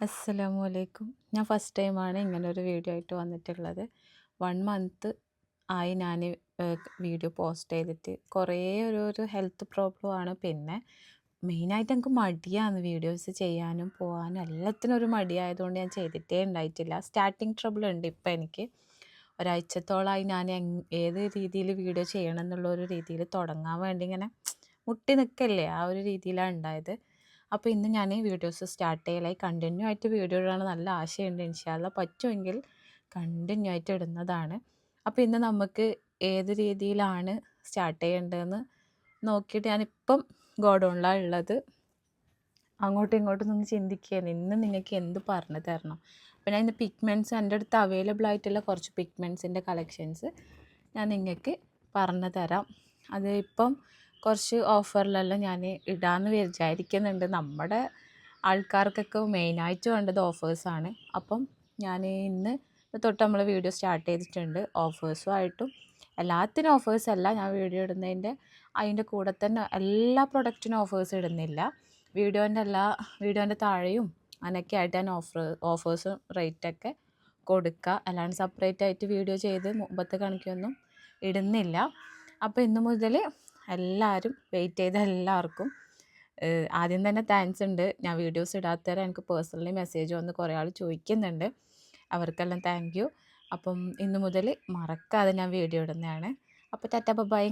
അസ്സലാമു അലൈക്കും. ഞാൻ ഫസ്റ്റ് ടൈമാണ് ഇങ്ങനൊരു വീഡിയോ ആയിട്ട് വന്നിട്ടുള്ളത്. 1 മന്ത് ആയി ഞാൻ വീഡിയോ പോസ്റ്റ് ചെയ്തിട്ട്. കുറേ ഒരു ഹെൽത്ത് പ്രോബ്ലം ആണ്. പിന്നെ മെയിനായിട്ട് എനിക്ക് മടിയാണ് വീഡിയോസ് ചെയ്യാനും പോകാനും എല്ലാത്തിനും ഒരു മടിയായതുകൊണ്ട് ഞാൻ ചെയ്തിട്ടേ ഉണ്ടായിട്ടില്ല. സ്റ്റാർട്ടിങ് ട്രബിൾ ഉണ്ട് ഇപ്പം എനിക്ക്. ഒരാഴ്ചത്തോളമായി ഞാൻ ഏത് രീതിയിൽ വീഡിയോ ചെയ്യണം എന്നുള്ള ഒരു രീതിയിൽ തുടങ്ങാൻ വേണ്ടി ഇങ്ങനെ മുട്ടി നിൽക്കല്ലേ, ആ ഒരു രീതിയിലാണ് ഉണ്ടായത്. അപ്പോൾ ഇന്ന് ഞാൻ വീഡിയോസ് സ്റ്റാർട്ട് ചെയ്യലായി. കണ്ടിന്യൂ ആയിട്ട് വീഡിയോ ഇടാൻ നല്ല ആശയമുണ്ട്. ഇൻഷാ അള്ളാ പറ്റുമെങ്കിൽ കണ്ടിന്യൂ ആയിട്ട് ഇടുന്നതാണ്. അപ്പോൾ ഇന്ന് നമുക്ക് ഏത് രീതിയിലാണ് സ്റ്റാർട്ട് ചെയ്യേണ്ടതെന്ന് നോക്കിയിട്ട് ഞാനിപ്പം ഗോഡൗണിലാണ് ഉള്ളത്. അങ്ങോട്ടും ഇങ്ങോട്ടും നിന്ന് ചിന്തിക്കുകയാണ് ഇന്ന് നിങ്ങൾക്ക് എന്ത് പറഞ്ഞു തരണം. അപ്പോൾ ഞാൻ ഇന്ന് പിഗ്മെൻറ്റ്സ് എൻ്റെ അടുത്ത് അവൈലബിൾ ആയിട്ടുള്ള കുറച്ച് പിഗ്മെൻറ്റ്സിൻ്റെ കളക്ഷൻസ് ഞാൻ നിങ്ങൾക്ക് പറഞ്ഞു തരാം. അത് ഇപ്പം കുറച്ച് ഓഫറിലെല്ലാം ഞാൻ ഇടാമെന്ന് വിചാരിക്കുന്നുണ്ട്. നമ്മുടെ ആൾക്കാർക്കൊക്കെ മെയിനായിട്ട് വേണ്ടത് ഓഫേഴ്സാണ്. അപ്പം ഞാൻ ഇന്ന് തൊട്ട് നമ്മൾ വീഡിയോ സ്റ്റാർട്ട് ചെയ്തിട്ടുണ്ട്. ഓഫേഴ്സുമായിട്ടും എല്ലാത്തിനും ഓഫേഴ്സ് അല്ല, ഞാൻ വീഡിയോ ഇടുന്നതിൻ്റെ അതിൻ്റെ കൂടെ തന്നെ എല്ലാ പ്രൊഡക്റ്റിനും ഓഫേഴ്സ് ഇടുന്നില്ല. വീഡിയോൻ്റെ താഴെയും അങ്ങനെയൊക്കെ ആയിട്ട് ഞാൻ ഓഫേഴ്സും റേറ്റൊക്കെ കൊടുക്കുക. അല്ലാണ്ട് സെപ്പറേറ്റ് ആയിട്ട് വീഡിയോ ചെയ്ത് മുമ്പത്തെ കണക്കൊന്നും ഇടുന്നില്ല. അപ്പോൾ ഇന്ന് മുതൽ എല്ലാവരും വെയിറ്റ് ചെയ്ത എല്ലാവർക്കും ആദ്യം തന്നെ താങ്ക്സ് ഉണ്ട്. ഞാൻ വീഡിയോസ് ഇടാത്തവരെ എനിക്ക് പേഴ്സണലി മെസ്സേജ് വന്ന് കുറേ ആൾ ചോദിക്കുന്നുണ്ട്. അവർക്കെല്ലാം താങ്ക് യു. അപ്പം ഇന്ന് മുതൽ മറക്കാതെ ഞാൻ വീഡിയോ ഇടുന്നതാണ്. അപ്പോൾ ടാറ്റ ബൈ.